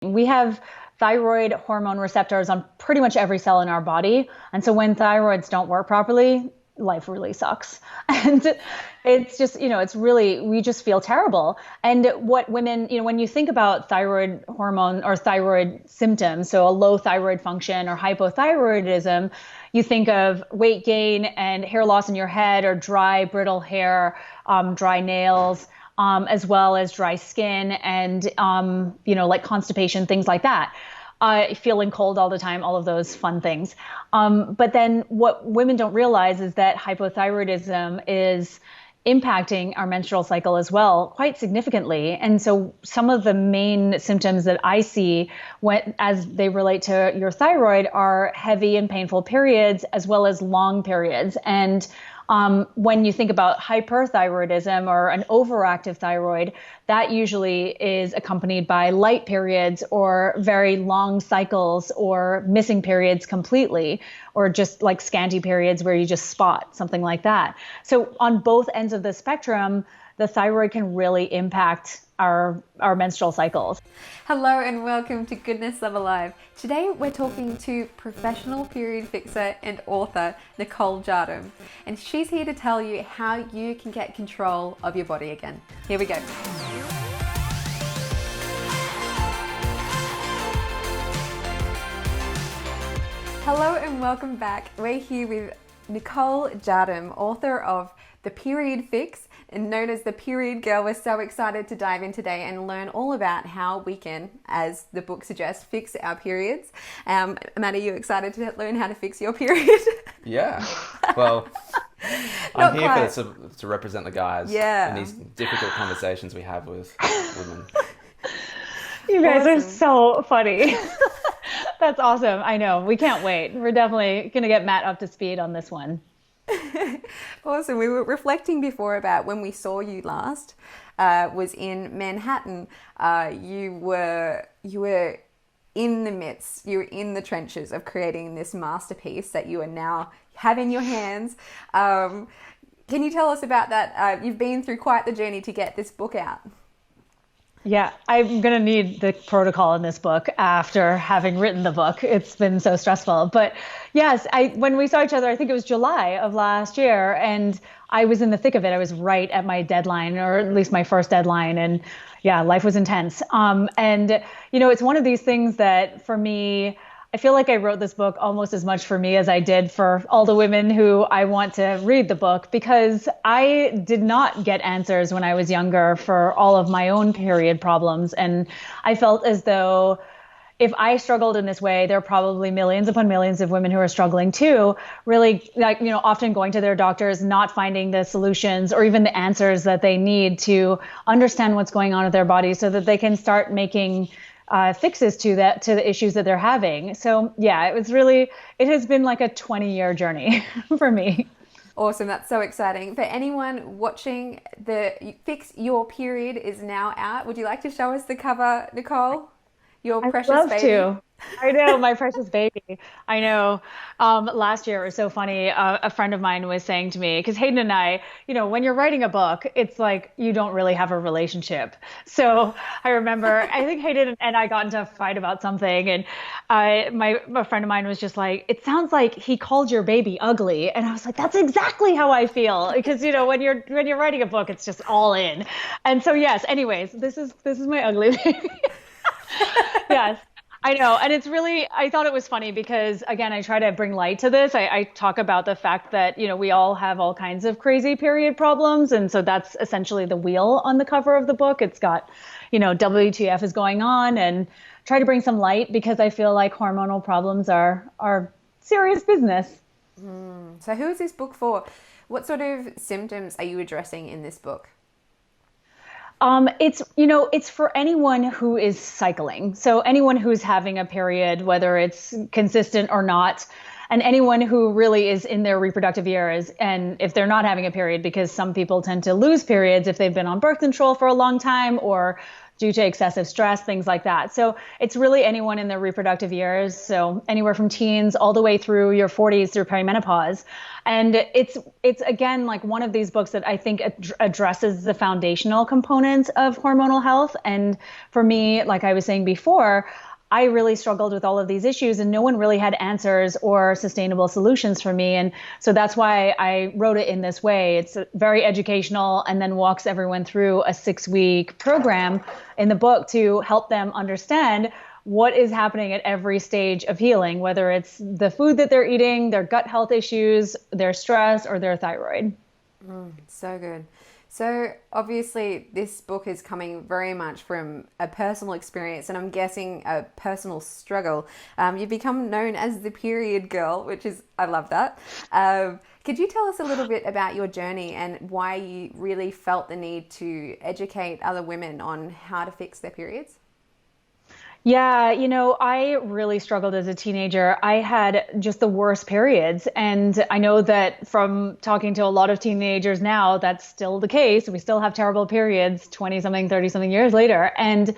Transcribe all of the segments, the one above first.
We have thyroid hormone receptors on pretty much every cell in our body. And so when thyroids don't work properly, life really sucks. And it's just, it's really, we just feel terrible. And what women, when you think about thyroid hormone or thyroid symptoms, so a low thyroid function or hypothyroidism, you think of weight gain and hair loss in your head or dry, brittle hair, dry nails, as well as dry skin and, like constipation, things like that. Feeling cold all the time, all of those fun things. But then what women don't realize is that hypothyroidism is impacting our menstrual cycle as well, quite significantly. And so some of the main symptoms that I see as they relate to your thyroid are heavy and painful periods, as well as long periods. And when you think about hyperthyroidism or an overactive thyroid, that usually is accompanied by light periods or very long cycles or missing periods completely, or just like scanty periods where you just spot, something like that. So on both ends of the spectrum, the thyroid can really impact our menstrual cycles. Hello and welcome to Goodness Lover Live. Today we're talking to professional period fixer and author Nicole Jardim, and she's here to tell you how you can get control of your body again. Here we go. Hello and welcome back. We're here with Nicole Jardim, author of The Period Fix and known as the Period Girl. We're so excited to dive in today and learn all about how we can, as the book suggests, fix our periods. Matt, are you excited to learn how to fix your period? Yeah. Well, I'm here to represent the guys in these difficult conversations we have with women. You guys are so funny. That's awesome. I know. We can't wait. We're definitely going to get Matt up to speed on this one. Awesome. We were reflecting before about when we saw you last was in Manhattan. You were in the midst, you were in the trenches of creating this masterpiece that you are now have in your hands. Can you tell us about that? You've been through quite the journey to get this book out. Yeah, I'm going to need the protocol in this book after having written the book. It's been so stressful. But yes, when we saw each other, I think it was July of last year, and I was in the thick of it. I was right at my deadline, or at least my first deadline. And yeah, life was intense. And, it's one of these things that for me, I feel like I wrote this book almost as much for me as I did for all the women who I want to read the book, because I did not get answers when I was younger for all of my own period problems. And I felt as though if I struggled in this way, there are probably millions upon millions of women who are struggling too, really often going to their doctors, not finding the solutions or even the answers that they need to understand what's going on with their bodies so that they can start making fixes to the issues that they're having. So yeah, it has been like a 20-year journey for me. Awesome. That's so exciting. For anyone watching, the Fix Your Period is now out. Would you like to show us the cover, Nicole? Your precious baby. I'd love to. I know, my precious baby. I know. Last year it was so funny. A friend of mine was saying to me, because Hayden and I, when you're writing a book, it's like you don't really have a relationship. So I remember, I think Hayden and I got into a fight about something, and a friend of mine was just like, "It sounds like he called your baby ugly," and I was like, "That's exactly how I feel," because when you're writing a book, it's just all in. And so yes. Anyways, this is my ugly baby. Yes. I know. And I thought it was funny because, again, I try to bring light to this. I talk about the fact that, we all have all kinds of crazy period problems. And so that's essentially the wheel on the cover of the book. It's got, WTF is going on, and try to bring some light because I feel like hormonal problems are serious business. So who is this book for? What sort of symptoms are you addressing in this book? It's for anyone who is cycling. So anyone who's having a period, whether it's consistent or not, and anyone who really is in their reproductive years. And if they're not having a period, because some people tend to lose periods if they've been on birth control for a long time or due to excessive stress, things like that. So it's really anyone in their reproductive years. So anywhere from teens all the way through your 40s through perimenopause. And it's again, like one of these books that I think addresses the foundational components of hormonal health. And for me, like I was saying before, I really struggled with all of these issues and no one really had answers or sustainable solutions for me. And so that's why I wrote it in this way. It's very educational and then walks everyone through a 6-week program in the book to help them understand what is happening at every stage of healing, whether it's the food that they're eating, their gut health issues, their stress, or their thyroid. So good. So obviously this book is coming very much from a personal experience and I'm guessing a personal struggle. You've become known as the period girl, which is, I love that. Could you tell us a little bit about your journey and why you really felt the need to educate other women on how to fix their periods? Yeah, I really struggled as a teenager. I had just the worst periods. And I know that from talking to a lot of teenagers now, that's still the case. We still have terrible periods 20 something, 30 something years later. And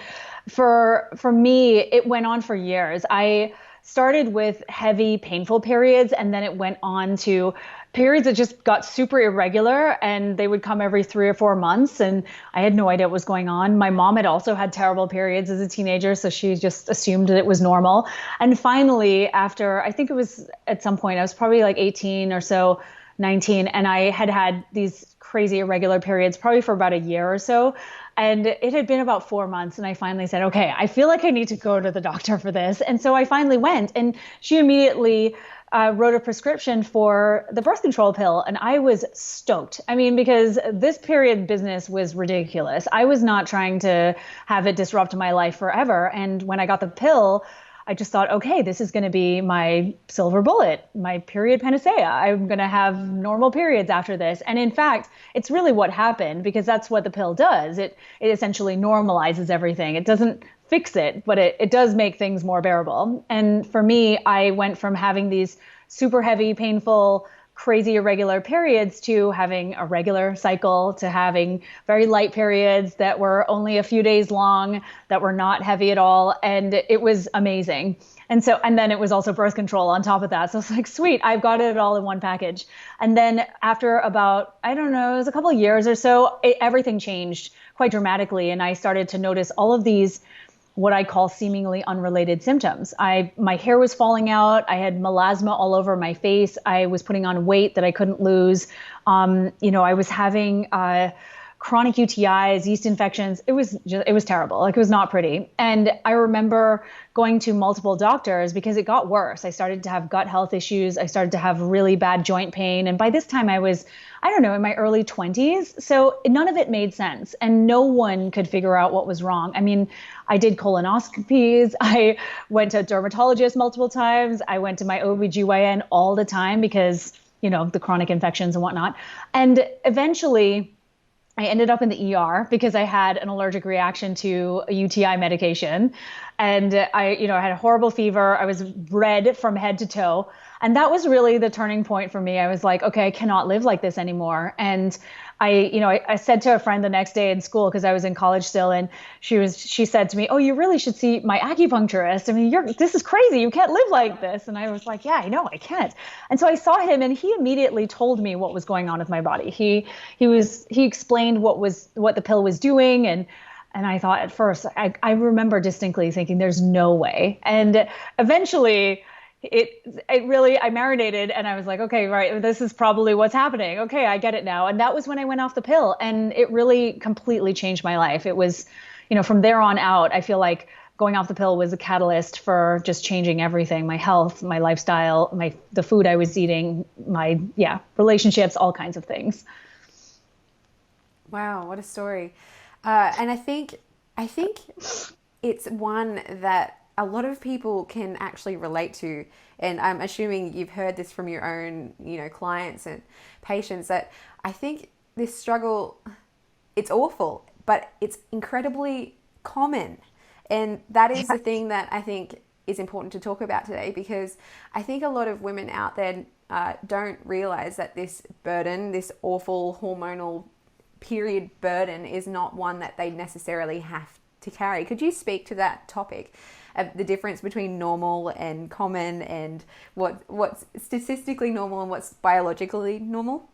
for me, it went on for years. I started with heavy, painful periods, and then it went on to periods that just got super irregular, and they would come every 3 or 4 months, and I had no idea what was going on. My mom had also had terrible periods as a teenager, so she just assumed that it was normal. And finally, after, I think it was at some point, I was probably like 18 or so, 19, and I had these crazy irregular periods probably for about a year or so. And it had been about 4 months. And I finally said, okay, I feel like I need to go to the doctor for this. And so I finally went, and she immediately wrote a prescription for the birth control pill. And I was stoked. I mean, because this period business was ridiculous. I was not trying to have it disrupt my life forever. And when I got the pill, I just thought, okay, this is going to be my silver bullet, my period panacea. I'm going to have normal periods after this. And in fact, it's really what happened, because that's what the pill does. It essentially normalizes everything. It doesn't fix it, but it does make things more bearable. And for me, I went from having these super heavy, painful, crazy irregular periods to having a regular cycle, to having very light periods that were only a few days long, that were not heavy at all. And it was amazing. And then it was also birth control on top of that. So it's like, sweet, I've got it all in one package. And then after about, I don't know, it was a couple of years or so, everything changed quite dramatically. And I started to notice all of these what I call seemingly unrelated symptoms. My hair was falling out. I had melasma all over my face. I was putting on weight that I couldn't lose. I was having chronic UTIs, yeast infections. It was terrible. Like, it was not pretty. And I remember going to multiple doctors because it got worse. I started to have gut health issues. I started to have really bad joint pain. And by this time I was, I don't know, in my early 20s. So none of it made sense. And no one could figure out what was wrong. I mean, I did colonoscopies. I went to a dermatologist multiple times. I went to my OBGYN all the time because, the chronic infections and whatnot. And eventually I ended up in the ER because I had an allergic reaction to a UTI medication. And I had a horrible fever. I was red from head to toe. And that was really the turning point for me. I was like, okay, I cannot live like this anymore. And I said to a friend the next day in school, because I was in college still, and she said to me, oh, you really should see my acupuncturist. I mean, this is crazy. You can't live like this. And I was like, yeah, I know, I can't. And so I saw him, and he immediately told me what was going on with my body. He explained what the pill was doing, and I thought at first, I remember distinctly thinking, there's no way. And eventually I marinated, and I was like, okay, right, this is probably what's happening. Okay, I get it now. And that was when I went off the pill, and it really completely changed my life. It was, from there on out, I feel like going off the pill was a catalyst for just changing everything: my health, my lifestyle, the food I was eating, my relationships, all kinds of things. Wow, what a story. And I think it's one that a lot of people can actually relate to. And I'm assuming you've heard this from your own, clients and patients, that I think this struggle, it's awful, but it's incredibly common. And that is the thing that I think is important to talk about today, because I think a lot of women out there don't realize that this burden, this awful hormonal period burden, is not one that they necessarily have to carry. Could you speak to that topic of the difference between normal and common, and what's statistically normal and what's biologically normal?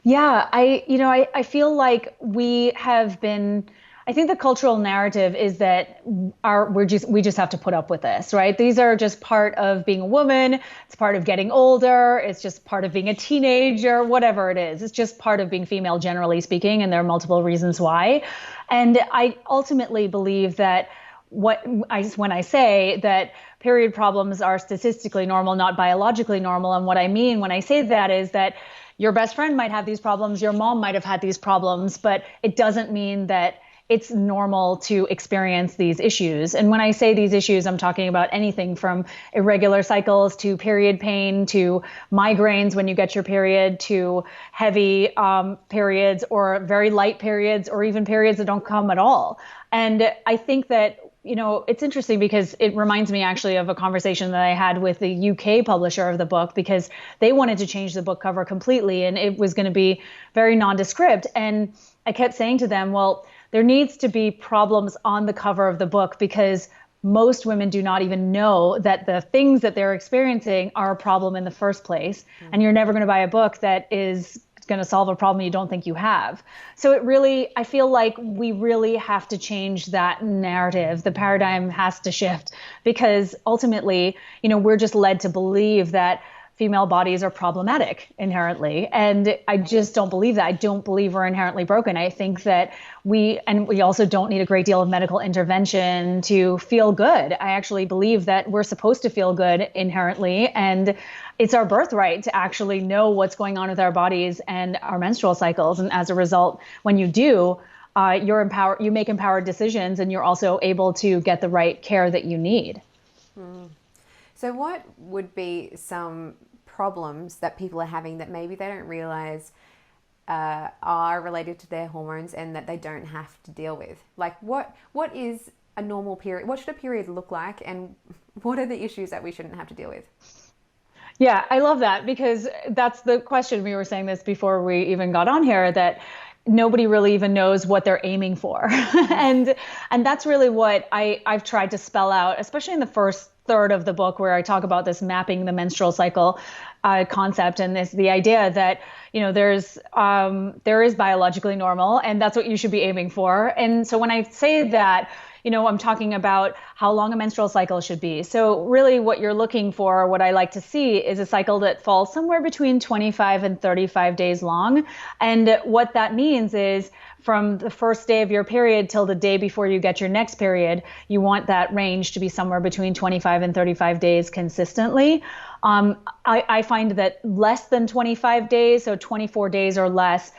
Yeah, I feel like we have been, I think the cultural narrative is that we just have to put up with this, right? These are just part of being a woman. It's part of getting older. It's just part of being a teenager, whatever it is. It's just part of being female, generally speaking, and there are multiple reasons why. And I ultimately believe that when I say that period problems are statistically normal, not biologically normal, and what I mean when I say that is that your best friend might have these problems, your mom might have had these problems, but it doesn't mean that it's normal to experience these issues. And when I say these issues, I'm talking about anything from irregular cycles to period pain to migraines when you get your period to heavy periods or very light periods or even periods that don't come at all. And I think that, it's interesting because it reminds me actually of a conversation that I had with the UK publisher of the book, because they wanted to change the book cover completely and it was going to be very nondescript. And I kept saying to them, well, there needs to be problems on the cover of the book because most women do not even know that the things that they're experiencing are a problem in the first place. Mm-hmm. And you're never going to buy a book that is going to solve a problem you don't think you have. So I feel like we really have to change that narrative. The paradigm has to shift because ultimately, we're just led to believe that female bodies are problematic inherently. And I just don't believe that. I don't believe we're inherently broken. I think that we also don't need a great deal of medical intervention to feel good. I actually believe that we're supposed to feel good inherently. And it's our birthright to actually know what's going on with our bodies and our menstrual cycles. And as a result, when you do, you're empowered, you make empowered decisions, and you're also able to get the right care that you need. Mm. So what would be some problems that people are having that maybe they don't realize are related to their hormones and that they don't have to deal with? Like what is a normal period? What should a period look like? And what are the issues that we shouldn't have to deal with? Yeah, I love that because that's the question. We were saying this before we even got on here, that nobody really even knows what they're aiming for. and that's really what I've tried to spell out, especially in the first third of the book where I talk about this mapping the menstrual cycle concept, and the idea that there is biologically normal, and that's what you should be aiming for. And so when I say that, I'm talking about how long a menstrual cycle should be. So really what you're looking for, what I like to see, is a cycle that falls somewhere between 25 and 35 days long. And what that means is from the first day of your period till the day before you get your next period, you want that range to be somewhere between 25 and 35 days consistently. I find that less than 25 days, so 24 days or less,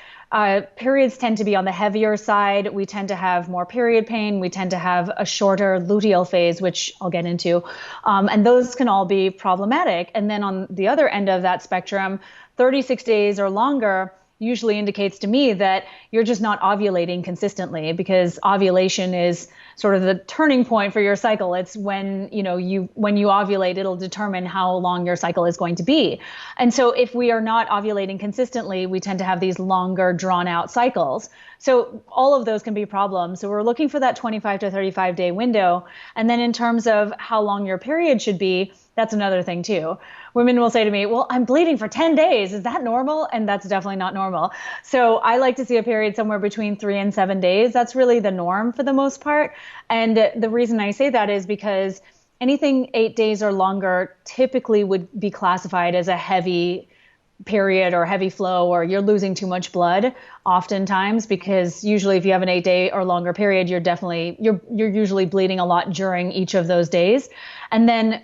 periods tend to be on the heavier side. We tend to have more period pain. We tend to have a shorter luteal phase, which I'll get into. And those can all be problematic. And then on the other end of that spectrum, 36 days or longer usually indicates to me that you're just not ovulating consistently, because ovulation is sort of the turning point for your cycle. It's when you ovulate, it'll determine how long your cycle is going to be. And so if we are not ovulating consistently, we tend to have these longer drawn out cycles. So all of those can be problems. So we're looking for that 25 to 35 day window. And then in terms of how long your period should be, that's another thing too. Women will say to me, well, I'm bleeding for 10 days. Is that normal? And that's definitely not normal. So I like to see a period somewhere between 3 and 7 days. That's really the norm for the most part. And the reason I say that is because anything 8 days or longer typically would be classified as a heavy period or heavy flow, or you're losing too much blood oftentimes, because usually if you have an 8 day or longer period, you're usually bleeding a lot during each of those days. And then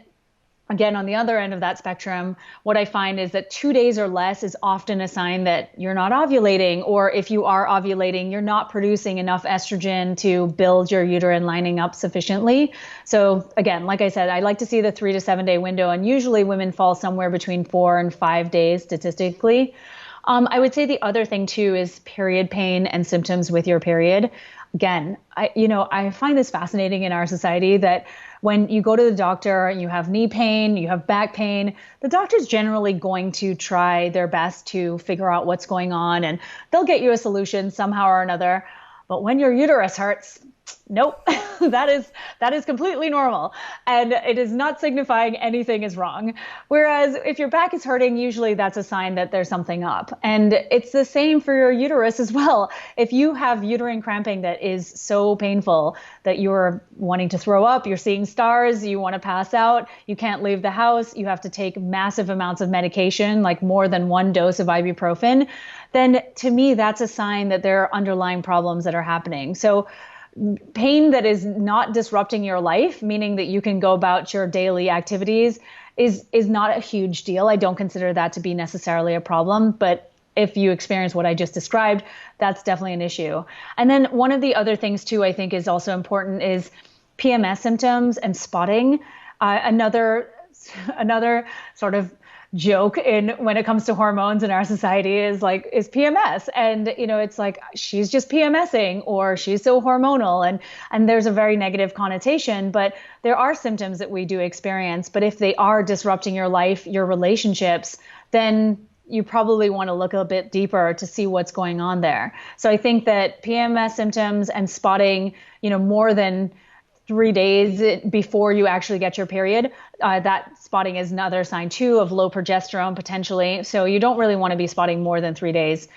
again, on the other end of that spectrum, what I find is that 2 days or less is often a sign that you're not ovulating, or if you are ovulating, you're not producing enough estrogen to build your uterine lining up sufficiently. So again, like I said, I like to see the 3 to 7 day window, and usually women fall somewhere between 4 and 5 days statistically. I would say the other thing too is period pain and symptoms with your period. Again, I find this fascinating in our society that when you go to the doctor and you have knee pain, you have back pain, the doctor's generally going to try their best to figure out what's going on, and they'll get you a solution somehow or another. But when your uterus hurts, Nope. that is completely normal, and it is not signifying anything is wrong. Whereas if your back is hurting, usually that's a sign that there's something up. And it's the same for your uterus as well. If you have uterine cramping that is so painful that you're wanting to throw up, you're seeing stars, you want to pass out, you can't leave the house, you have to take massive amounts of medication, like more than one dose of ibuprofen, then to me that's a sign that there are underlying problems that are happening. So pain that is not disrupting your life, meaning that you can go about your daily activities, is not a huge deal. I don't consider that to be necessarily a problem, but if you experience what I just described, that's definitely an issue. And then one of the other things too, I think is also important is PMS symptoms and spotting. Another sort of joke in when it comes to hormones in our society is PMS, and it's like she's just PMSing or she's so hormonal, and there's a very negative connotation, but there are symptoms that we do experience. But if they are disrupting your life, your relationships, then you probably want to look a bit deeper to see what's going on there. So I think that PMS symptoms and spotting, more than 3 days before you actually get your period, that spotting is another sign too of low progesterone potentially. So you don't really want to be spotting more than 3 days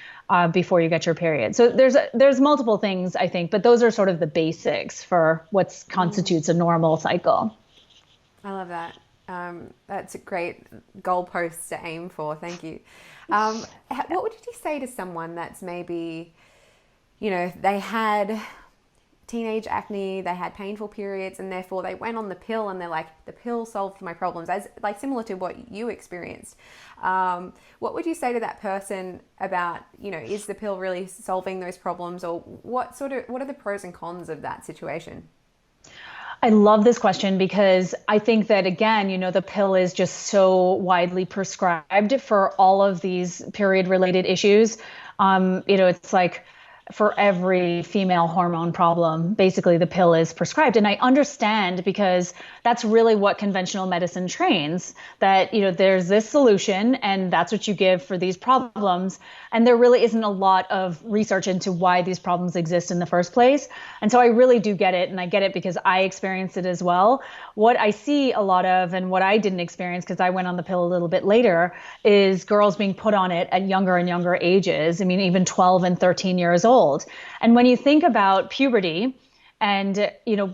before you get your period. So there's multiple things, I think, but those are sort of the basics for what constitutes a normal cycle. I love that. That's a great goalpost to aim for. Thank you. What would you say to someone that's maybe, they had teenage acne, they had painful periods, and therefore they went on the pill, and they're like, the pill solved my problems, as like similar to what you experienced. What would you say to that person about, is the pill really solving those problems, or what are the pros and cons of that situation? I love this question because I think that, again, the pill is just so widely prescribed for all of these period related issues. It's like for every female hormone problem, basically the pill is prescribed. And I understand, because that's really what conventional medicine trains, that, there's this solution and that's what you give for these problems. And there really isn't a lot of research into why these problems exist in the first place. And so I really do get it. And I get it because I experienced it as well. What I see a lot of, and what I didn't experience because I went on the pill a little bit later, is girls being put on it at younger and younger ages. I mean, even 12 and 13 years old. And when you think about puberty and,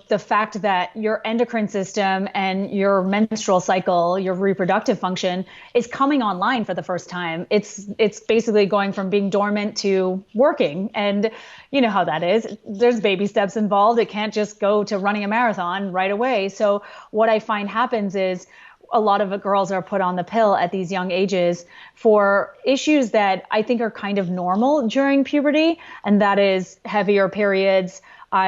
the fact that your endocrine system and your menstrual cycle, your reproductive function is coming online for the first time, it's basically going from being dormant to working. And you know how that is. There's baby steps involved. It can't just go to running a marathon right away. So what I find happens is a lot of girls are put on the pill at these young ages for issues that I think are kind of normal during puberty. And that is heavier periods,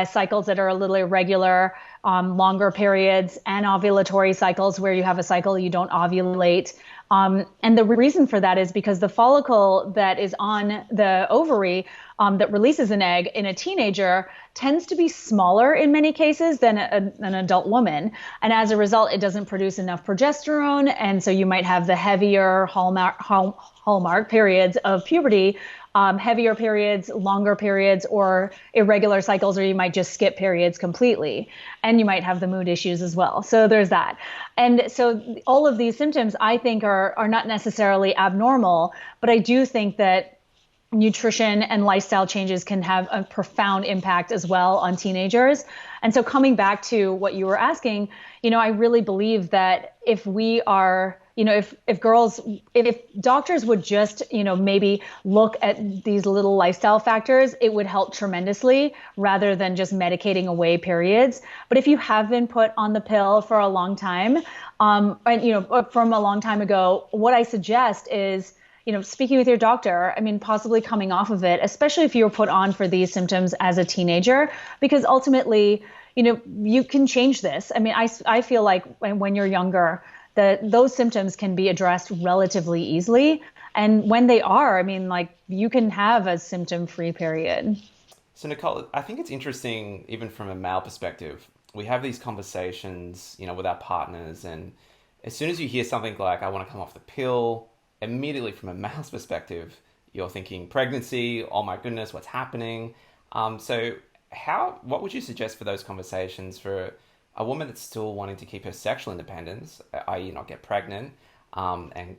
cycles that are a little irregular, longer periods, and ovulatory cycles where you have a cycle, you don't ovulate. And the reason for that is because the follicle that is on the ovary that releases an egg in a teenager tends to be smaller in many cases than an adult woman. And as a result, it doesn't produce enough progesterone. And so you might have the heavier hallmark periods of puberty, heavier periods, longer periods, or irregular cycles, or you might just skip periods completely. And you might have the mood issues as well. So there's that. And so all of these symptoms, I think, are not necessarily abnormal, but I do think that nutrition and lifestyle changes can have a profound impact as well on teenagers. And so coming back to what you were asking, I really believe that if we are, if doctors would just, maybe look at these little lifestyle factors, it would help tremendously rather than just medicating away periods. But if you have been put on the pill for a long time, from a long time ago, what I suggest is, speaking with your doctor, possibly coming off of it, especially if you were put on for these symptoms as a teenager, because ultimately, you can change this. I feel like when you're younger, those symptoms can be addressed relatively easily. And when they are, you can have a symptom-free period. So Nicole, I think it's interesting, even from a male perspective, we have these conversations, with our partners, and as soon as you hear something like, I want to come off the pill, immediately from a male's perspective, you're thinking pregnancy, oh my goodness, what's happening? So what would you suggest for those conversations for a woman that's still wanting to keep her sexual independence, i.e. not get pregnant, and,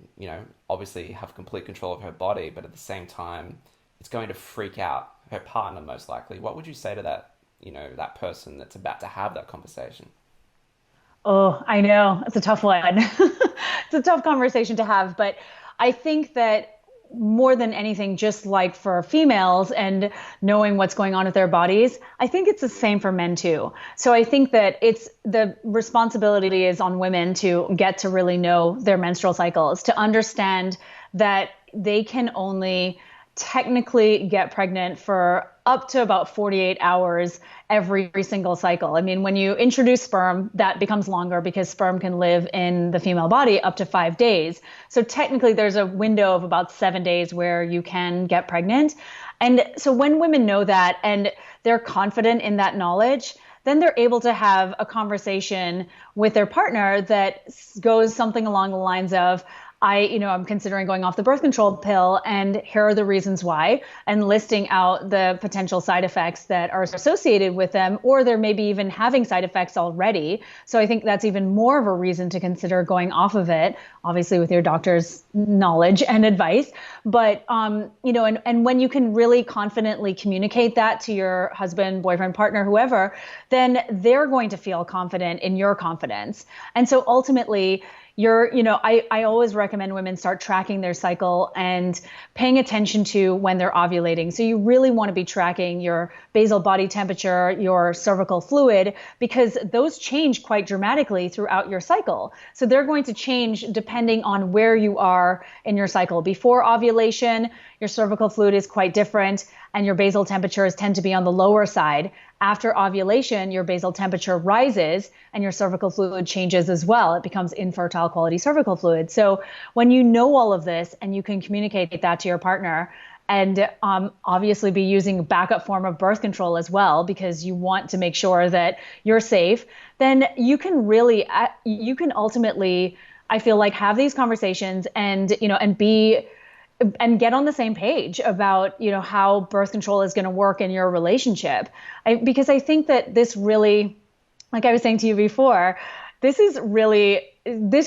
obviously have complete control of her body, but at the same time, it's going to freak out her partner most likely. What would you say to that, that person that's about to have that conversation? Oh, I know. It's a tough one. It's a tough conversation to have, but I think that more than anything, just like for females and knowing what's going on with their bodies, I think it's the same for men too. So I think that it's the responsibility is on women to get to really know their menstrual cycles, to understand that they can only technically get pregnant for up to about 48 hours every single cycle. I mean, when you introduce sperm, that becomes longer because sperm can live in the female body up to 5 days. So technically there's a window of about 7 days where you can get pregnant. And so when women know that and they're confident in that knowledge, then they're able to have a conversation with their partner that goes something along the lines of, I'm considering going off the birth control pill, and here are the reasons why, and listing out the potential side effects that are associated with them, or they're maybe even having side effects already. So I think that's even more of a reason to consider going off of it, obviously with your doctor's knowledge and advice. But, and when you can really confidently communicate that to your husband, boyfriend, partner, whoever, then they're going to feel confident in your confidence. And so ultimately, I always recommend women start tracking their cycle and paying attention to when they're ovulating. So you really want to be tracking your basal body temperature, your cervical fluid, because those change quite dramatically throughout your cycle. So they're going to change depending on where you are in your cycle. Before ovulation, your cervical fluid is quite different and your basal temperatures tend to be on the lower side. After ovulation, your basal temperature rises and your cervical fluid changes as well. It becomes infertile quality cervical fluid. So when you know all of this and you can communicate that to your partner, and obviously be using a backup form of birth control as well, because you want to make sure that you're safe, then you can ultimately, I feel like, have these conversations and get on the same page about, how birth control is going to work in your relationship. Because I think that this really, like I was saying to you before, this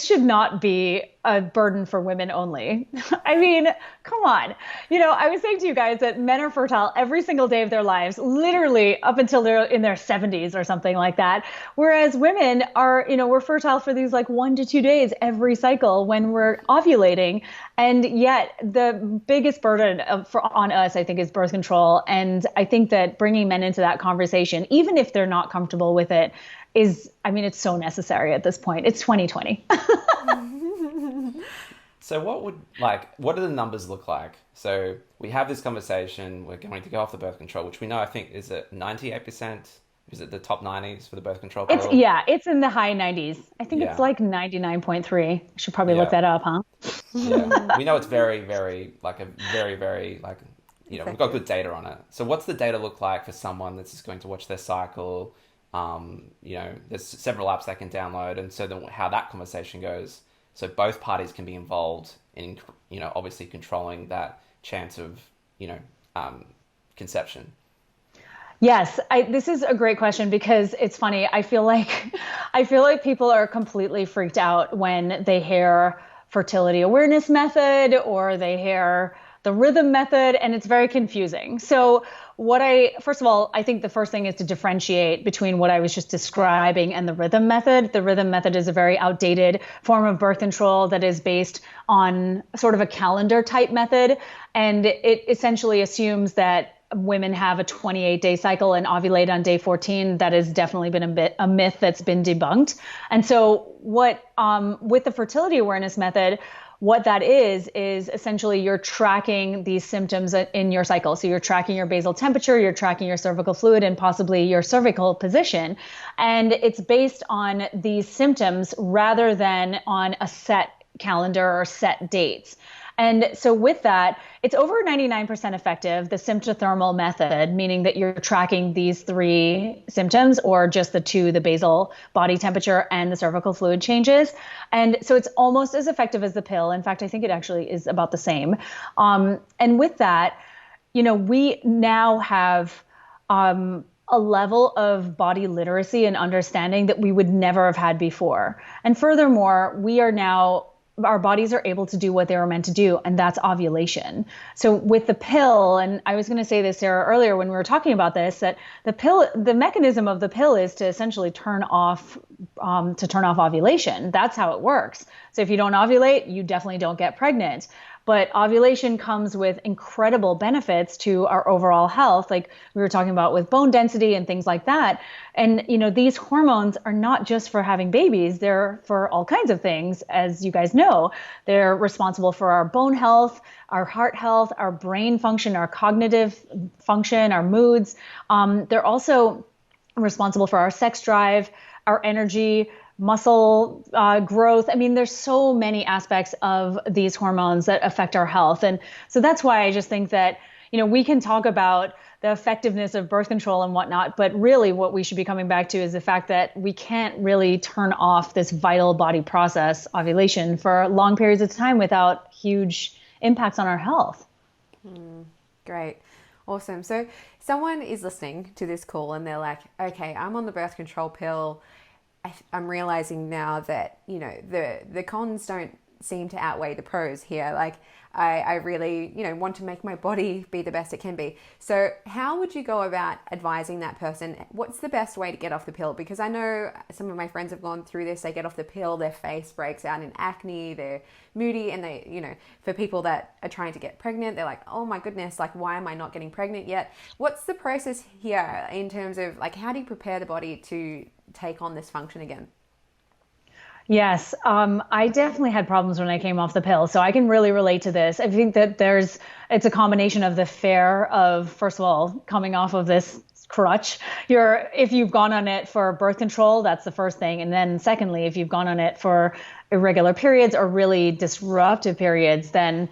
should not be a burden for women only. I mean, come on. I was saying to you guys that men are fertile every single day of their lives, literally up until they're in their 70s or something like that. Whereas women are, we're fertile for these like 1 to 2 days every cycle when we're ovulating. And yet the biggest burden on us, I think, is birth control. And I think that bringing men into that conversation, even if they're not comfortable with it, it's so necessary at this point. It's 2020. So what do the numbers look like? So we have this conversation, we're going to go off the birth control, which we know, I think, is it 98%? Is it the top 90s for the birth control pill? It's in the high 90s. I think it's like 99.3. I should probably look that up, huh? Yeah. We know it's very, very, we've got good data on it. So what's the data look like for someone that's just going to watch their cycle? There's several apps they can download, and so then how that conversation goes, so both parties can be involved in, obviously controlling that chance of, conception. Yes, this is a great question because it's funny. I feel like people are completely freaked out when they hear fertility awareness method or they hear the rhythm method, and it's very confusing. So first of all, I think the first thing is to differentiate between what I was just describing and the rhythm method. The rhythm method is a very outdated form of birth control that is based on sort of a calendar type method. And it essentially assumes that women have a 28-day cycle and ovulate on day 14. That has definitely been a myth that's been debunked. And so with the fertility awareness method, what that is essentially you're tracking these symptoms in your cycle. So you're tracking your basal temperature, you're tracking your cervical fluid, and possibly your cervical position. And it's based on these symptoms rather than on a set calendar or set dates. And so with that, it's over 99% effective, the symptothermal method, meaning that you're tracking these 3 symptoms or just the 2, the basal body temperature and the cervical fluid changes. And so it's almost as effective as the pill. In fact, I think it actually is about the same. And with that, we now have a level of body literacy and understanding that we would never have had before. And furthermore, our bodies are able to do what they were meant to do, and that's ovulation. So with the pill, and I was going to say this, Sarah, earlier when we were talking about this, that the mechanism of the pill is to essentially turn off ovulation. That's how it works. So if you don't ovulate, you definitely don't get pregnant. But ovulation comes with incredible benefits to our overall health, like we were talking about with bone density and things like that. And, these hormones are not just for having babies. They're for all kinds of things, as you guys know. They're responsible for our bone health, our heart health, our brain function, our cognitive function, our moods. They're also responsible for our sex drive, our energy, muscle growth. I mean, there's so many aspects of these hormones that affect our health. And so that's why I just think that, we can talk about the effectiveness of birth control and whatnot, but really what we should be coming back to is the fact that we can't really turn off this vital body process, ovulation, for long periods of time without huge impacts on our health. Great. Awesome. So someone is listening to this call and they're like, okay, I'm on the birth control pill. I'm realizing now that, the cons don't seem to outweigh the pros here. Like I really, want to make my body be the best it can be. So how would you go about advising that person? What's the best way to get off the pill? Because I know some of my friends have gone through this. They get off the pill, their face breaks out in acne, they're moody, and they, for people that are trying to get pregnant, they're like, oh my goodness, like, why am I not getting pregnant yet? What's the process here in terms of like, how do you prepare the body to take on this function again? Yes, I definitely had problems when I came off the pill, so I can really relate to this. I think that it's a combination of the fear of, first of all, coming off of this crutch. If you've gone on it for birth control, that's the first thing. And then secondly, if you've gone on it for irregular periods or really disruptive periods, then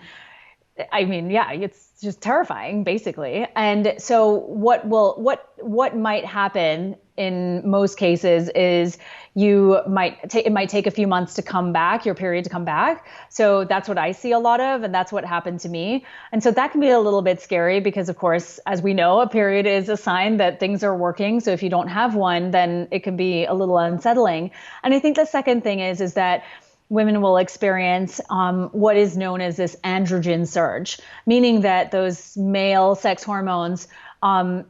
I mean, yeah, it's just terrifying, basically. And so what might happen in most cases is it might take a few months to come back, your period to come back. So that's what I see a lot of, and that's what happened to me. And so that can be a little bit scary because, of course, as we know, a period is a sign that things are working. So if you don't have one, then it can be a little unsettling. And I think the second thing is that women will experience what is known as this androgen surge, meaning that those male sex hormones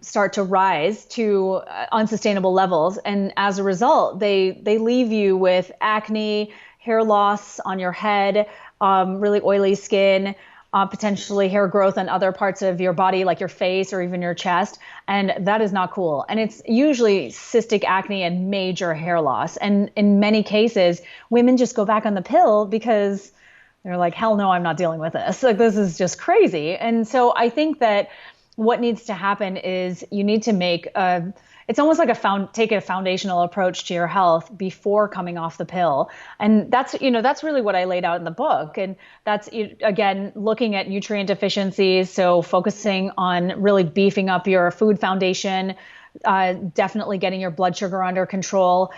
start to rise to unsustainable levels. And as a result, they leave you with acne, hair loss on your head, really oily skin, potentially hair growth on other parts of your body, like your face or even your chest. And that is not cool. And it's usually cystic acne and major hair loss. And in many cases, women just go back on the pill because they're like, hell no, I'm not dealing with this. Like, this is just crazy. And so I think that what needs to happen is you need to it's almost like take a foundational approach to your health before coming off the pill. And that's really what I laid out in the book. And that's, again, looking at nutrient deficiencies. So focusing on really beefing up your food foundation, definitely getting your blood sugar under control,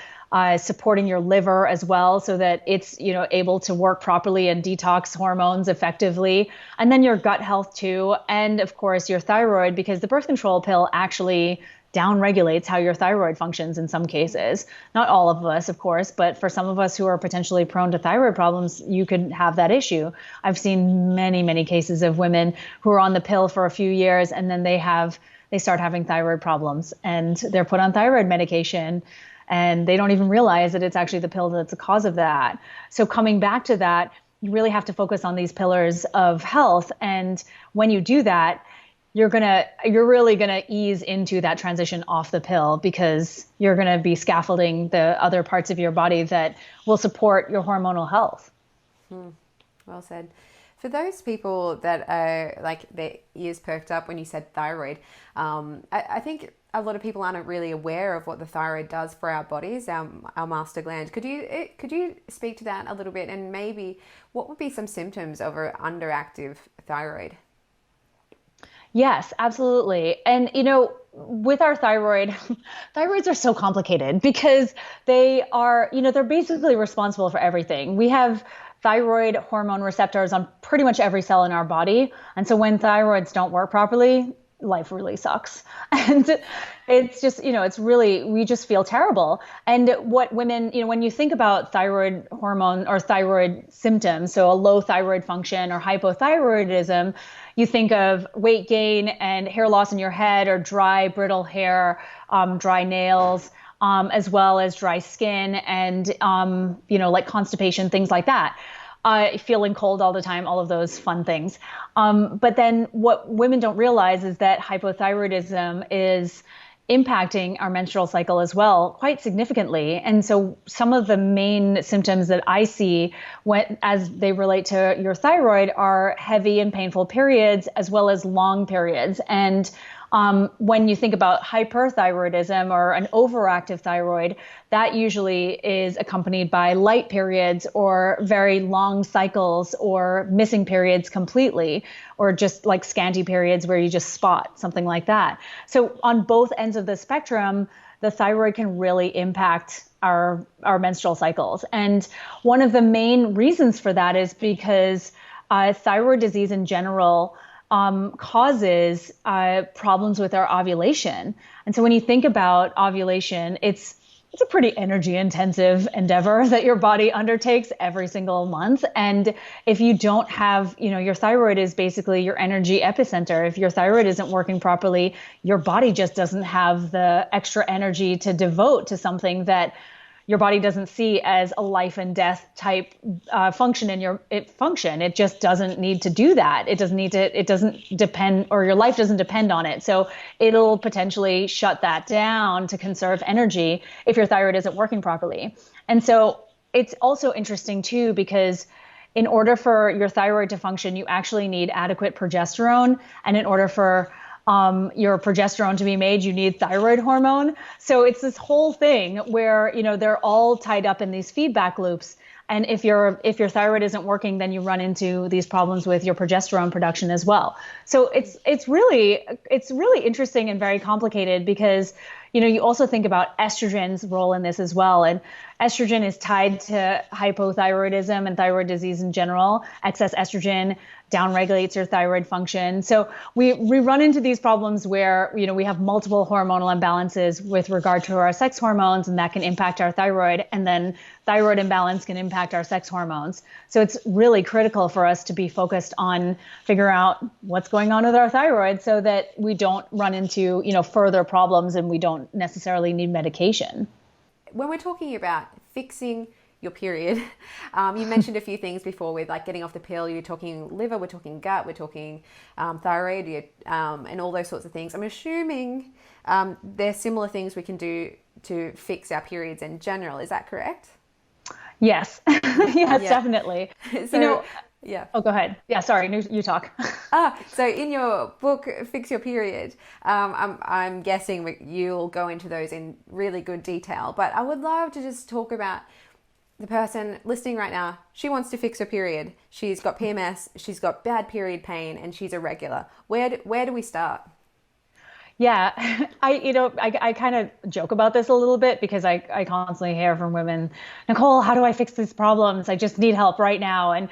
supporting your liver as well so that it's, able to work properly and detox hormones effectively. And then your gut health too. And of course, your thyroid, because the birth control pill actually downregulates how your thyroid functions in some cases. Not all of us, of course, but for some of us who are potentially prone to thyroid problems, you could have that issue. I've seen many, many cases of women who are on the pill for a few years and then they start having thyroid problems and they're put on thyroid medication and they don't even realize that it's actually the pill that's the cause of that. So coming back to that, you really have to focus on these pillars of health. And when you do that, you're really gonna ease into that transition off the pill because you're gonna be scaffolding the other parts of your body that will support your hormonal health. Well said. For those people that are like their ears perked up when you said thyroid, I think a lot of people aren't really aware of what the thyroid does for our bodies, our master gland. Could you speak to that a little bit, and maybe what would be some symptoms of an underactive thyroid? Yes, absolutely. And, with our thyroids are so complicated because they are, they're basically responsible for everything. We have thyroid hormone receptors on pretty much every cell in our body. And so when thyroids don't work properly, life really sucks. And it's just, it's really, we just feel terrible. And what women, when you think about thyroid hormone or thyroid symptoms, so a low thyroid function or hypothyroidism, you think of weight gain and hair loss in your head, or dry, brittle hair, dry nails, as well as dry skin and, like constipation, things like that. Feeling cold all the time, all of those fun things. But then what women don't realize is that hypothyroidism is impacting our menstrual cycle as well, quite significantly. And so some of the main symptoms that I see as they relate to your thyroid are heavy and painful periods, as well as long periods. And when you think about hyperthyroidism or an overactive thyroid, that usually is accompanied by light periods or very long cycles or missing periods completely, or just like scanty periods where you just spot, something like that. So on both ends of the spectrum, the thyroid can really impact our menstrual cycles. And one of the main reasons for that is because thyroid disease in general causes problems with our ovulation. And so when you think about ovulation, it's a pretty energy intensive endeavor that your body undertakes every single month. And if you don't have, your thyroid is basically your energy epicenter. If your thyroid isn't working properly, your body just doesn't have the extra energy to devote to something that your body doesn't see as a life and death type function in function. It just doesn't need to do that. It doesn't depend, or your life doesn't depend on it. So it'll potentially shut that down to conserve energy if your thyroid isn't working properly. And so it's also interesting too, because in order for your thyroid to function, you actually need adequate progesterone. And in order for your progesterone to be made, you need thyroid hormone. So it's this whole thing where, they're all tied up in these feedback loops. And if your thyroid isn't working, then you run into these problems with your progesterone production as well. So it's really interesting and very complicated, because you also think about estrogen's role in this as well. And estrogen is tied to hypothyroidism and thyroid disease in general. Excess estrogen downregulates your thyroid function. So we run into these problems where, we have multiple hormonal imbalances with regard to our sex hormones, and that can impact our thyroid. And then thyroid imbalance can impact our sex hormones. So it's really critical for us to be focused on figuring out what's going on with our thyroid, so that we don't run into, further problems, and we don't necessarily need medication. When we're talking about fixing your period, you mentioned a few things before with like getting off the pill. You're talking liver, we're talking gut, we're talking thyroid, and all those sorts of things. I'm assuming there's similar things we can do to fix our periods in general. Is that correct? Yes. Yes, definitely. So, yeah. Oh, go ahead. Yeah, sorry, you talk. So in your book, Fix Your Period, I'm guessing you'll go into those in really good detail, but I would love to just talk about the person listening right now. She wants to fix her period. She's got PMS, she's got bad period pain, and she's irregular. Where do we start? Yeah, I kind of joke about this a little bit, because I constantly hear from women, Nicole, how do I fix these problems? I just need help right now. And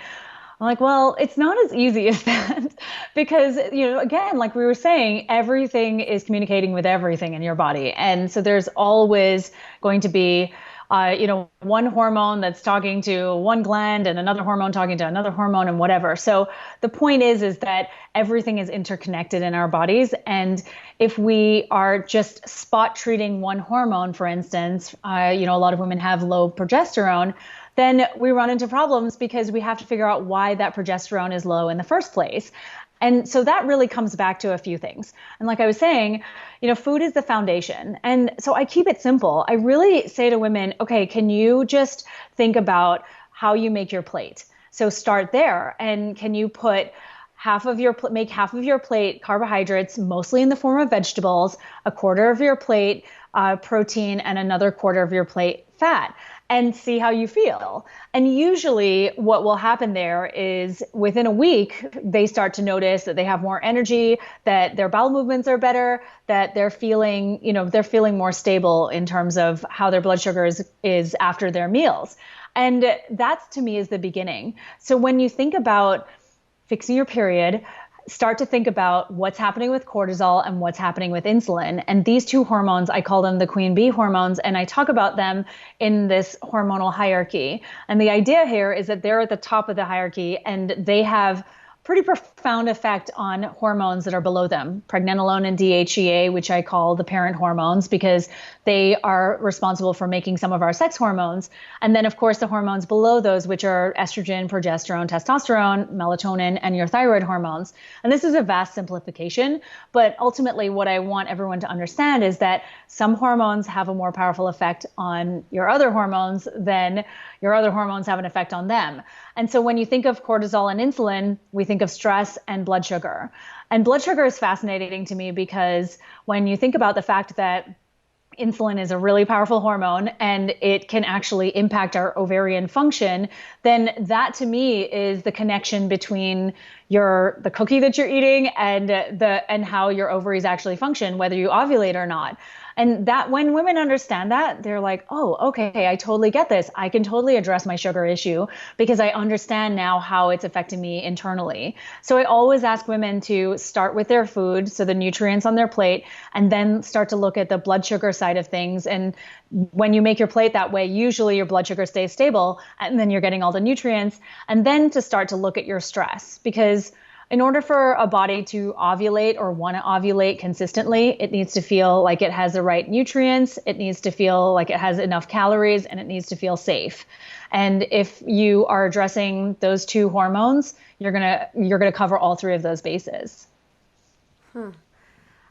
I'm like, well, it's not as easy as that, because, again, like we were saying, everything is communicating with everything in your body. And so there's always going to be one hormone that's talking to one gland and another hormone talking to another hormone and whatever. So the point is that everything is interconnected in our bodies. And if we are just spot treating one hormone, for instance, a lot of women have low progesterone, then we run into problems, because we have to figure out why that progesterone is low in the first place. And so that really comes back to a few things. And like I was saying, food is the foundation. And so I keep it simple. I really say to women, okay, can you just think about how you make your plate? So start there. And can you put make half of your plate carbohydrates, mostly in the form of vegetables, a quarter of your plate protein, and another quarter of your plate fat, and see how you feel. And usually what will happen there is within a week, they start to notice that they have more energy, that their bowel movements are better, that they're feeling more stable in terms of how their blood sugar is after their meals. And that to me is the beginning. So when you think about fixing your period, start to think about what's happening with cortisol and what's happening with insulin. And these two hormones, I call them the queen bee hormones, and I talk about them in this hormonal hierarchy. And the idea here is that they're at the top of the hierarchy, and they have pretty profound effect on hormones that are below them, pregnenolone and DHEA, which I call the parent hormones, because they are responsible for making some of our sex hormones. And then, of course, the hormones below those, which are estrogen, progesterone, testosterone, melatonin, and your thyroid hormones. And this is a vast simplification, but ultimately what I want everyone to understand is that some hormones have a more powerful effect on your other hormones than your other hormones have an effect on them. And so when you think of cortisol and insulin, we think of stress and blood sugar. And blood sugar is fascinating to me because when you think about the fact that insulin is a really powerful hormone and it can actually impact our ovarian function, then that to me is the connection between the cookie that you're eating and how your ovaries actually function, whether you ovulate or not. And that when women understand that, they're like, oh, okay, I totally get this. I can totally address my sugar issue because I understand now how it's affecting me internally. So I always ask women to start with their food, so the nutrients on their plate, and then start to look at the blood sugar side of things. And when you make your plate that way, usually your blood sugar stays stable, and then you're getting all the nutrients. And then to start to look at your stress, because in order for a body to ovulate or want to ovulate consistently, it needs to feel like it has the right nutrients, it needs to feel like it has enough calories, and it needs to feel safe. And if you are addressing those two hormones, you're gonna cover all three of those bases.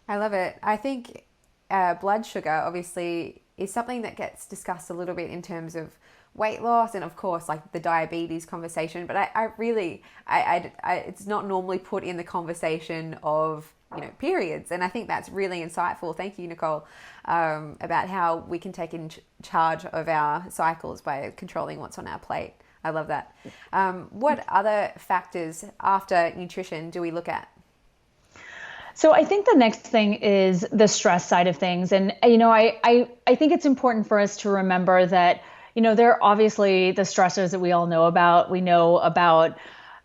I love it. I think blood sugar obviously is something that gets discussed a little bit in terms of weight loss and of course like the diabetes conversation, but I really it's not normally put in the conversation of periods, and I think that's really insightful. Thank you, Nicole, about how we can take in charge of our cycles by controlling what's on our plate. I love that. What other factors after nutrition do we look at? So I think the next thing is the stress side of things, and I think it's important for us to remember that there are obviously the stressors that we all know about. We know about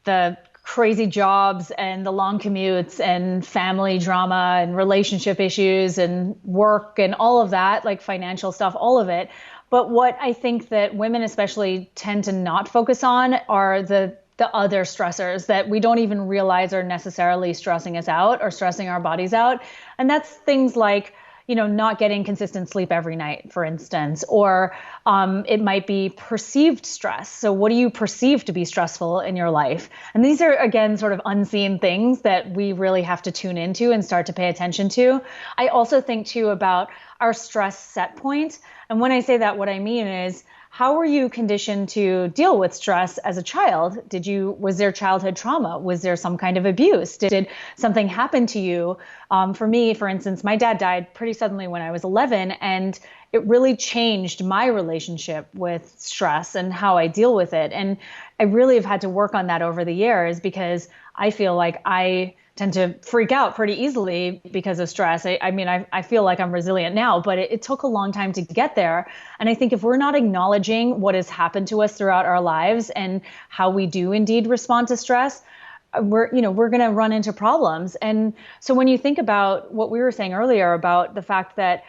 the crazy jobs and the long commutes and family drama and relationship issues and work and all of that, like financial stuff, all of it. But what I think that women especially tend to not focus on are the other stressors that we don't even realize are necessarily stressing us out or stressing our bodies out. And that's things like not getting consistent sleep every night, for instance, or it might be perceived stress. So what do you perceive to be stressful in your life? And these are, again, sort of unseen things that we really have to tune into and start to pay attention to. I also think, too, about our stress set point. And when I say that, what I mean is, how were you conditioned to deal with stress as a child? Was there childhood trauma? Was there some kind of abuse? Did something happen to you? For me, for instance, my dad died pretty suddenly when I was 11, and it really changed my relationship with stress and how I deal with it. And I really have had to work on that over the years because I feel like I tend to freak out pretty easily because of stress. I feel like I'm resilient now, but it took a long time to get there. And I think if we're not acknowledging what has happened to us throughout our lives and how we do indeed respond to stress, we're going to run into problems. And so when you think about what we were saying earlier about the fact that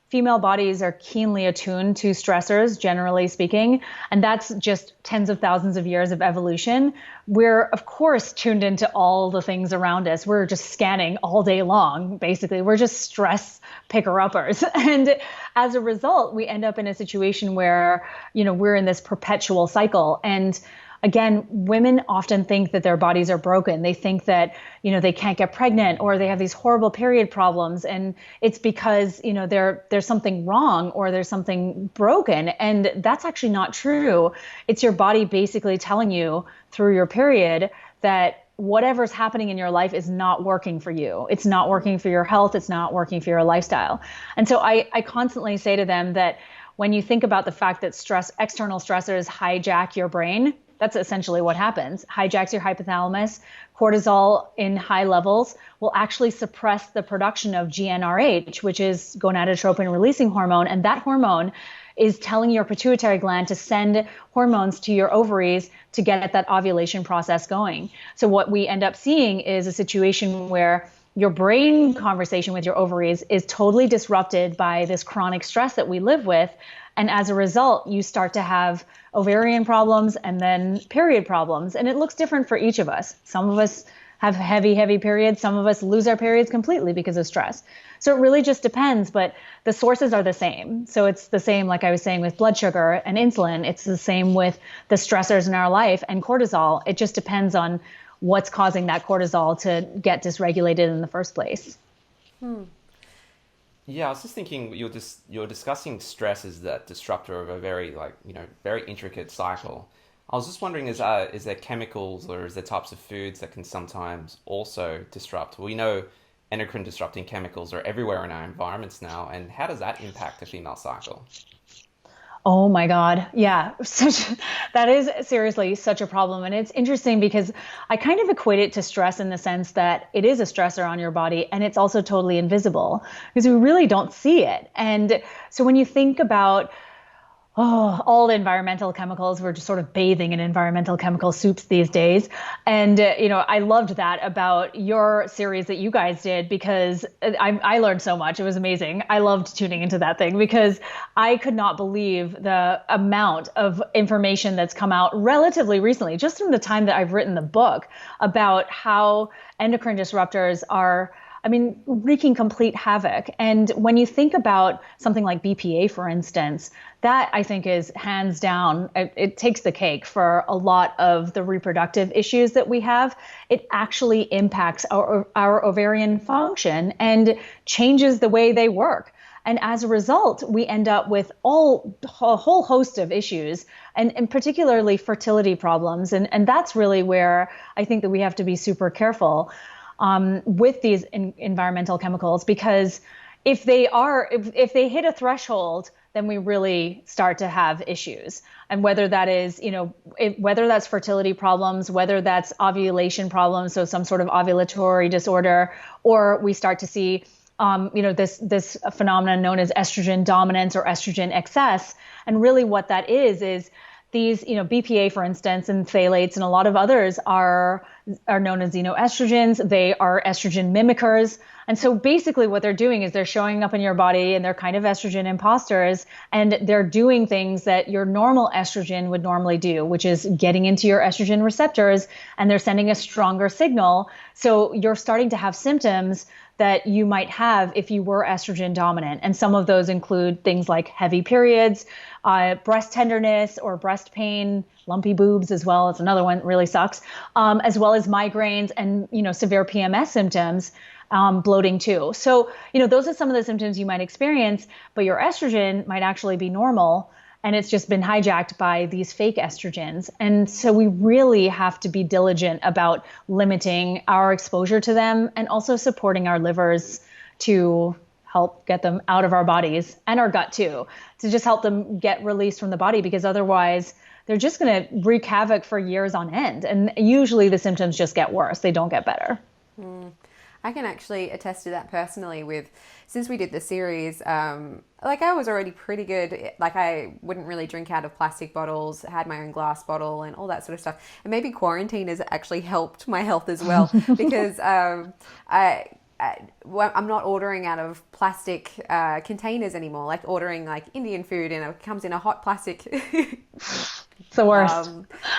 female bodies are keenly attuned to stressors, generally speaking, and that's just tens of thousands of years of evolution. We're, of course, tuned into all the things around us. We're just scanning all day long, basically. We're just stress picker-uppers. And as a result, we end up in a situation where, we're in this perpetual cycle. And again, women often think that their bodies are broken. They think that, they can't get pregnant or they have these horrible period problems. And it's because, there's something wrong or there's something broken. And that's actually not true. It's your body basically telling you through your period that whatever's happening in your life is not working for you. It's not working for your health. It's not working for your lifestyle. And so I constantly say to them that when you think about the fact that external stressors hijack your brain, that's essentially what happens. Hijacks your hypothalamus. Cortisol in high levels will actually suppress the production of GnRH, which is gonadotropin releasing hormone. And that hormone is telling your pituitary gland to send hormones to your ovaries to get that ovulation process going. So what we end up seeing is a situation where your brain conversation with your ovaries is totally disrupted by this chronic stress that we live with. And as a result, you start to have ovarian problems and then period problems. And it looks different for each of us. Some of us have heavy periods. Some of us lose our periods completely because of stress. So it really just depends, but the sources are the same. So it's the same, like I was saying, with blood sugar and insulin. It's the same with the stressors in our life and cortisol. It just depends on what's causing that cortisol to get dysregulated in the first place. Yeah, I was just thinking you're discussing stress as that disruptor of a very very intricate cycle. I was just wondering, is there chemicals or is there types of foods that can sometimes also disrupt? We know endocrine disrupting chemicals are everywhere in our environments now, and how does that impact the female cycle? Oh my God. Yeah. That is seriously such a problem. And it's interesting because I kind of equate it to stress in the sense that it is a stressor on your body and it's also totally invisible because we really don't see it. And so when you think about all the environmental chemicals, we're just sort of bathing in environmental chemical soups these days. And, I loved that about your series that you guys did because I learned so much. It was amazing. I loved tuning into that thing because I could not believe the amount of information that's come out relatively recently, just in the time that I've written the book, about how endocrine disruptors are wreaking complete havoc. And when you think about something like BPA, for instance, that I think is hands down, it takes the cake for a lot of the reproductive issues that we have. It actually impacts our ovarian function and changes the way they work. And as a result, we end up with a whole host of issues and particularly fertility problems. And that's really where I think that we have to be super careful with these environmental chemicals, because if they hit a threshold, then we really start to have issues. And whether that is, whether that's fertility problems, whether that's ovulation problems, so some sort of ovulatory disorder, or we start to see, this phenomenon known as estrogen dominance or estrogen excess. And really what that is these, BPA, for instance, and phthalates and a lot of others are known as xenoestrogens. They are estrogen mimickers. And so basically what they're doing is they're showing up in your body and they're kind of estrogen imposters, and they're doing things that your normal estrogen would normally do, which is getting into your estrogen receptors, and they're sending a stronger signal. So you're starting to have symptoms that you might have if you were estrogen dominant. And some of those include things like heavy periods, breast tenderness or breast pain, lumpy boobs as well. It's another one that really sucks, as well as migraines and, severe PMS symptoms, bloating too. So, those are some of the symptoms you might experience, but your estrogen might actually be normal. And it's just been hijacked by these fake estrogens. And so we really have to be diligent about limiting our exposure to them and also supporting our livers to help get them out of our bodies and our gut too, to just help them get released from the body, because otherwise they're just going to wreak havoc for years on end. And usually the symptoms just get worse. They don't get better. I can actually attest to that personally since we did the series, I was already pretty good. Like I wouldn't really drink out of plastic bottles, had my own glass bottle and all that sort of stuff. And maybe quarantine has actually helped my health as well because I'm not ordering out of plastic containers anymore, like ordering like Indian food and it comes in a hot plastic it's the worst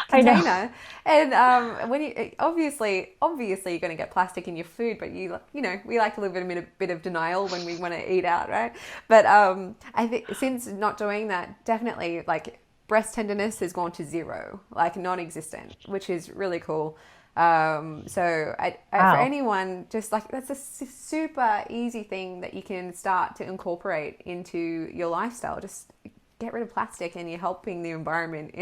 container. And when you obviously you're going to get plastic in your food, but we like to live in a bit of denial when we want to eat out, right? But I think since not doing that, definitely like breast tenderness has gone to zero, like non-existent, which is really cool. So I, for anyone, just like that's a super easy thing that you can start to incorporate into your lifestyle. Just get rid of plastic and you're helping the environment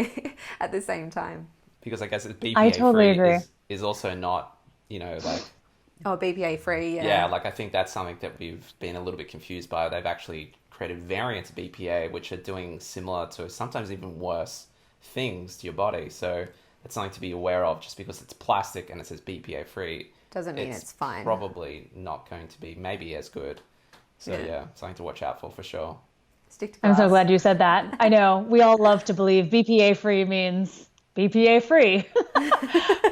at the same time. Because I guess BPA I totally agree. Is also not, BPA free. Yeah, I think that's something that we've been a little bit confused by. They've actually created variants of BPA which are doing similar to sometimes even worse things to your body. So it's something to be aware of. Just because it's plastic and it says BPA free doesn't mean it's fine. Probably not going to be maybe as good. So yeah, something to watch out for sure. Stick to I'm so glass. glad you said that. I know we all love to believe BPA free means BPA free,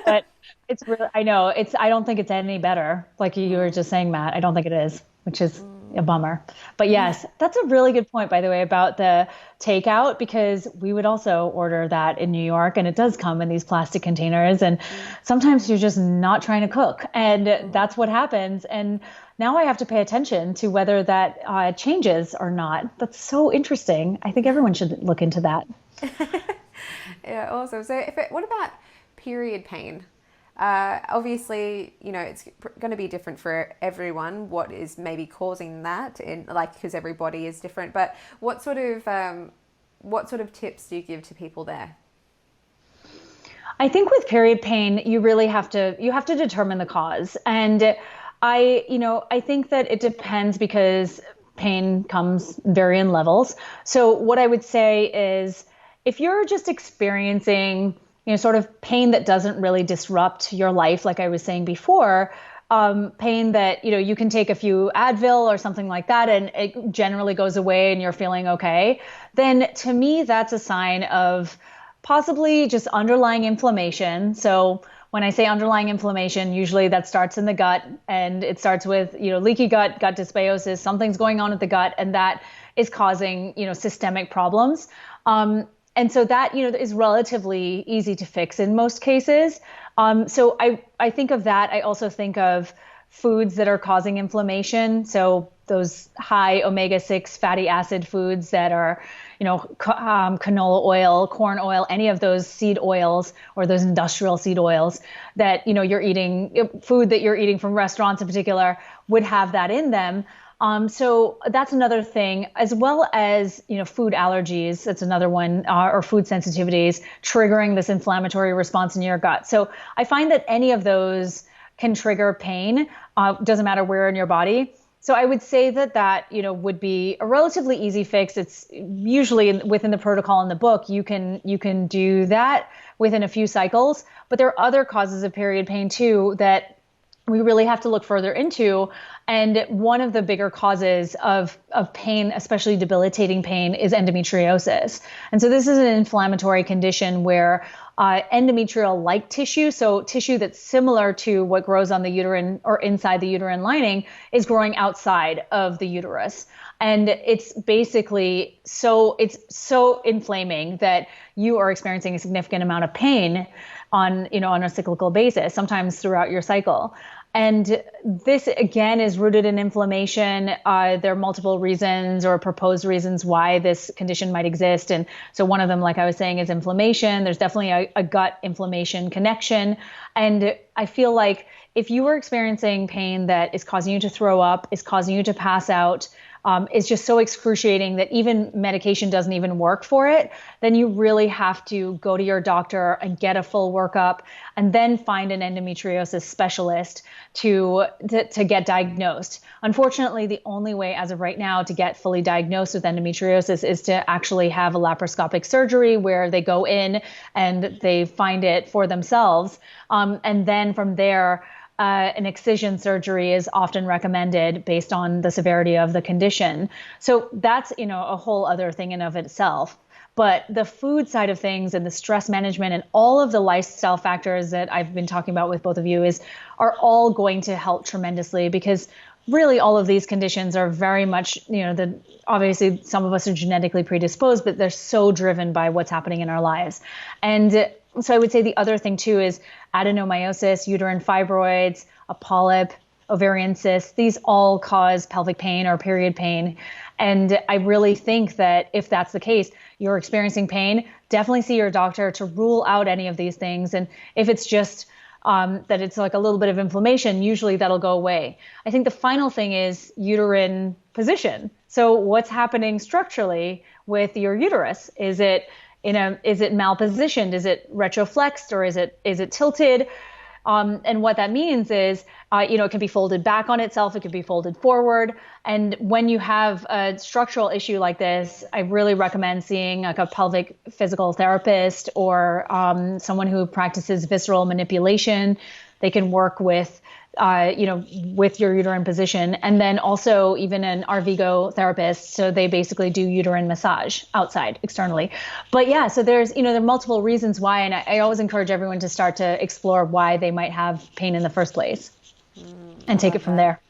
but it's really, I know I don't think it's any better. Like you were just saying, Matt, I don't think it is, which is a bummer. But yes, that's a really good point, by the way, about the takeout, because we would also order that in New York and it does come in these plastic containers. And sometimes you're just not trying to cook and that's what happens. And now I have to pay attention to whether that changes or not. That's so interesting. I think everyone should look into that. Yeah, awesome. So what about period pain? Obviously, it's going to be different for everyone. What is maybe causing that, because every body is different. But what sort of tips do you give to people there? I think with period pain, you really have to determine the cause. And I think that it depends because pain comes varying levels. So what I would say is if you're just experiencing sort of pain that doesn't really disrupt your life, like I was saying before, pain that, you can take a few Advil or something like that and it generally goes away and you're feeling okay, then to me, that's a sign of possibly just underlying inflammation. So when I say underlying inflammation, usually that starts in the gut and it starts with, leaky gut, gut dysbiosis, something's going on with the gut and that is causing, systemic problems. And so that, is relatively easy to fix in most cases. So I think of that. I also think of foods that are causing inflammation. So those high omega-6 fatty acid foods that are, canola oil, corn oil, any of those seed oils or those industrial seed oils that, you're eating, food that you're eating from restaurants in particular would have that in them. So that's another thing, as well as, food allergies. That's another one, or food sensitivities triggering this inflammatory response in your gut. So I find that any of those can trigger pain, doesn't matter where in your body. So I would say that, would be a relatively easy fix. It's usually within the protocol in the book, you can do that within a few cycles, but there are other causes of period pain too that we really have to look further into. And one of the bigger causes of pain, especially debilitating pain, is endometriosis. And so this is an inflammatory condition where endometrial-like tissue, so tissue that's similar to what grows on the uterine or inside the uterine lining, is growing outside of the uterus. And it's basically it's so inflaming that you are experiencing a significant amount of pain on a cyclical basis, sometimes throughout your cycle. And this, again, is rooted in inflammation. There are multiple reasons or proposed reasons why this condition might exist. And so one of them, like I was saying, is inflammation. There's definitely a gut inflammation connection. And I feel like if you were experiencing pain that is causing you to throw up, is causing you to pass out, is just so excruciating that even medication doesn't even work for it, then you really have to go to your doctor and get a full workup and then find an endometriosis specialist to get diagnosed. Unfortunately, the only way as of right now to get fully diagnosed with endometriosis is to actually have a laparoscopic surgery where they go in and they find it for themselves. And then from there, an excision surgery is often recommended based on the severity of the condition. So that's, a whole other thing in of itself. But the food side of things and the stress management and all of the lifestyle factors that I've been talking about with both of you are all going to help tremendously, because really all of these conditions are very much, obviously some of us are genetically predisposed, but they're so driven by what's happening in our lives. And so I would say the other thing too is adenomyosis, uterine fibroids, a polyp, ovarian cysts. These all cause pelvic pain or period pain. And I really think that if that's the case, you're experiencing pain, definitely see your doctor to rule out any of these things. And if it's just that it's like a little bit of inflammation, usually that'll go away. I think the final thing is uterine position. So what's happening structurally with your uterus? Is it malpositioned? Is it retroflexed, or is it tilted? And what that means is, it can be folded back on itself. It could be folded forward. And when you have a structural issue like this, I really recommend seeing like a pelvic physical therapist or someone who practices visceral manipulation. They can work with with your uterine position. And then also even an RVGO therapist. So they basically do uterine massage outside externally. But yeah, so there are multiple reasons why. And I always encourage everyone to start to explore why they might have pain in the first place and take it from there.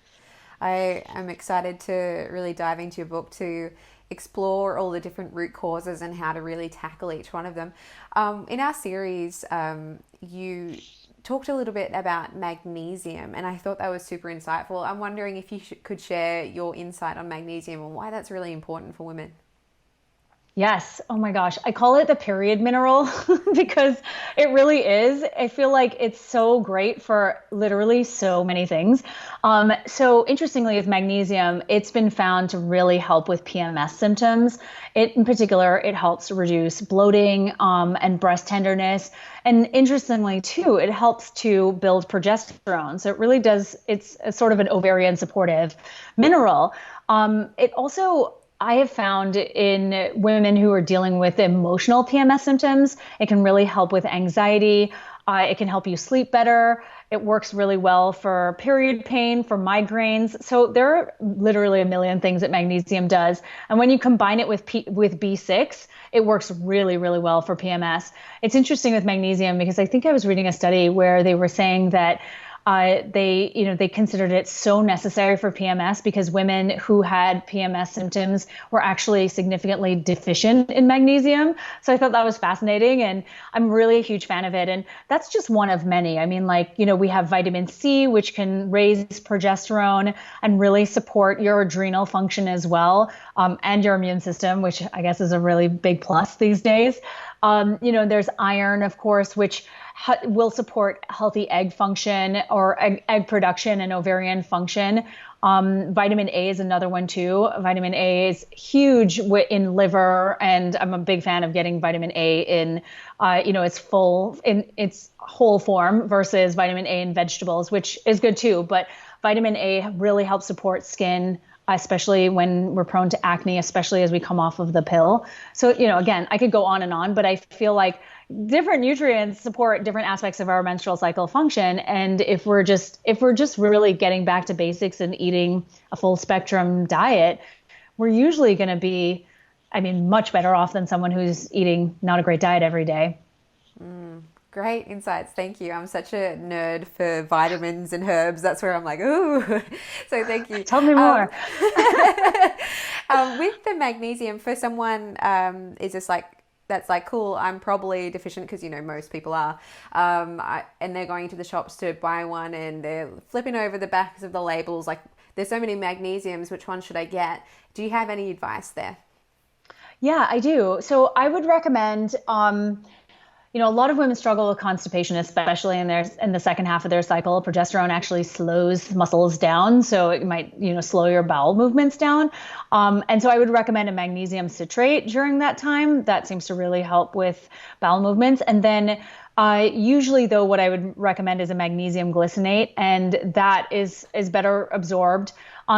I am excited to really dive into your book to explore all the different root causes and how to really tackle each one of them. In our series, you talked a little bit about magnesium, and I thought that was super insightful. I'm wondering if you could share your insight on magnesium and why that's really important for women. Yes. Oh my gosh. I call it the period mineral because it really is. I feel like it's so great for literally so many things. So interestingly, with magnesium, it's been found to really help with PMS symptoms. In particular, it helps reduce bloating, and breast tenderness. And interestingly too, it helps to build progesterone. So it really does. It's a sort of an ovarian supportive mineral. It also, I have found in women who are dealing with emotional PMS symptoms, it can really help with anxiety. It can help you sleep better. It works really well for period pain, for migraines. So there are literally a million things that magnesium does. And when you combine it with B6, it works really, really well for PMS. It's interesting with magnesium because I think I was reading a study where they were saying that they considered it so necessary for PMS because women who had PMS symptoms were actually significantly deficient in magnesium. So I thought that was fascinating, and I'm really a huge fan of it. And that's just one of many. I mean, we have vitamin C, which can raise progesterone and really support your adrenal function as well, and your immune system, which I guess is a really big plus these days. There's iron, of course, which will support healthy egg function or egg production and ovarian function. Vitamin A is another one too. Vitamin A is huge in liver, and I'm a big fan of getting vitamin A in, its whole form versus vitamin A in vegetables, which is good too. But vitamin A really helps support skin, especially when we're prone to acne, especially as we come off of the pill. So, again, I could go on and on, but I feel like different nutrients support different aspects of our menstrual cycle function. And if we're just really getting back to basics and eating a full spectrum diet, we're usually going to be, much better off than someone who's eating not a great diet every day. Great insights. Thank you. I'm such a nerd for vitamins and herbs. That's where I'm like, ooh. So thank you. Tell me more. With the magnesium, for someone is just like, that's like, cool, I'm probably deficient because, most people are. And they're going to the shops to buy one and they're flipping over the backs of the labels. Like, there's so many magnesiums. Which one should I get? Do you have any advice there? Yeah, I do. So I would recommend, a lot of women struggle with constipation, especially in the second half of their cycle. Progesterone actually slows muscles down, so it might, slow your bowel movements down. And so I would recommend a magnesium citrate during that time. That seems to really help with bowel movements. And then usually, though, what I would recommend is a magnesium glycinate, and that is better absorbed.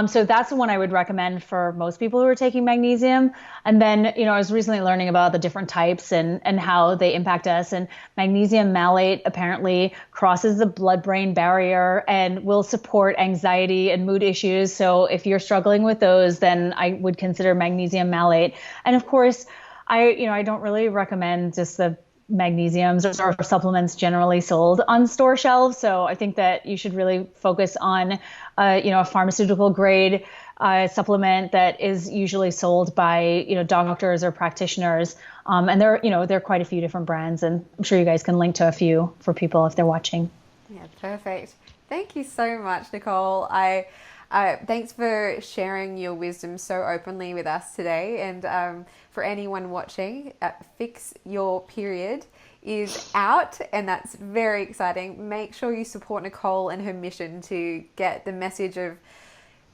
So that's the one I would recommend for most people who are taking magnesium. And then, I was recently learning about the different types and how they impact us. And magnesium malate apparently crosses the blood-brain barrier and will support anxiety and mood issues. So if you're struggling with those, then I would consider magnesium malate. And of course, I don't really recommend just the magnesiums or supplements generally sold on store shelves. So I think that you should really focus on, a pharmaceutical grade supplement that is usually sold by, doctors or practitioners. And there are quite a few different brands, and I'm sure you guys can link to a few for people if they're watching. Yeah, perfect. Thank you so much, Nicole. Thanks for sharing your wisdom so openly with us today. And for anyone watching, Fix Your Period is out, and that's very exciting. Make sure you support Nicole and her mission to get the message of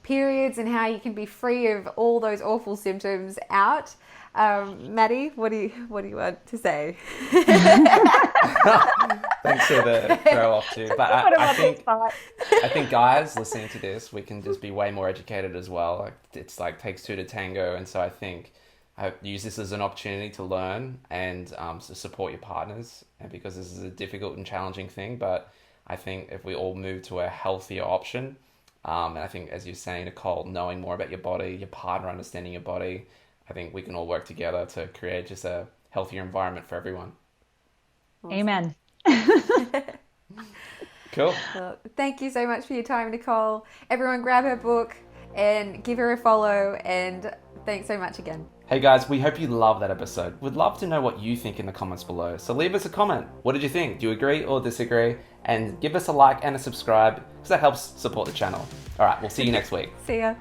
periods and how you can be free of all those awful symptoms out. Maddie, what do you want to say? Thanks for the throw off too. But I think guys listening to this, we can just be way more educated as well. Like, it's like takes two to tango, and so I think I use this as an opportunity to learn and to support your partners, and because this is a difficult and challenging thing. But I think if we all move to a healthier option, and I think, as you're saying, Nicole, knowing more about your body, your partner understanding your body, I think we can all work together to create just a healthier environment for everyone. Awesome. Amen. Cool. Well, thank you so much for your time, Nicole. Everyone grab her book and give her a follow, and thanks so much again. Hey guys, we hope you love that episode. We'd love to know what you think in the comments below. So leave us a comment. What did you think? Do you agree or disagree? And give us a like and a subscribe because that helps support the channel. All right, we'll see you next week. See ya.